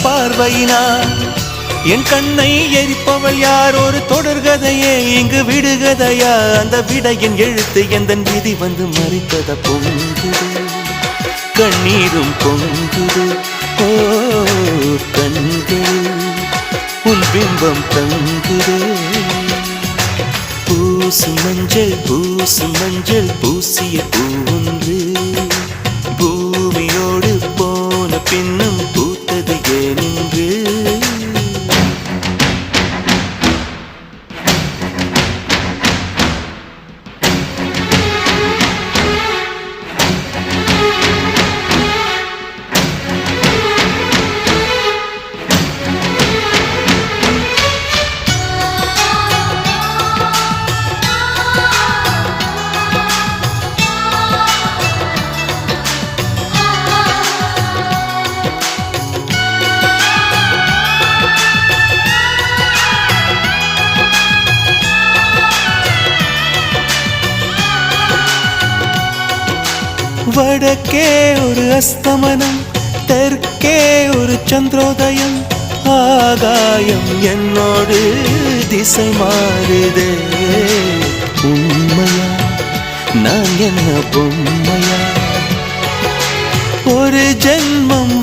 பார்வையினார் என் கண்ணை எரிப்பவள் யார்? ஒரு தொடர்கதையே இங்கு விடுகதையா? அந்த விடையின் எழுத்து எந்தன் விதி வந்து மறித்தத பொங்குது, கண்ணீரும் பொங்குது. ஓ கண்கள் உன் பிம்பம் தங்குதே. பூசும் மஞ்சள் பூசிய பூவொன்று பூமியோடு போன பின்னும் பூத்தது ஏனென்று. வடக்கே ஒரு அஸ்தமனம், தெற்கே ஒரு சந்திரோதயம். ஆகாயம் என்னோடு திசை மாறுதே. உண்மையா நான் என்ன பொம்மையா? ஒரு ஜென்மம்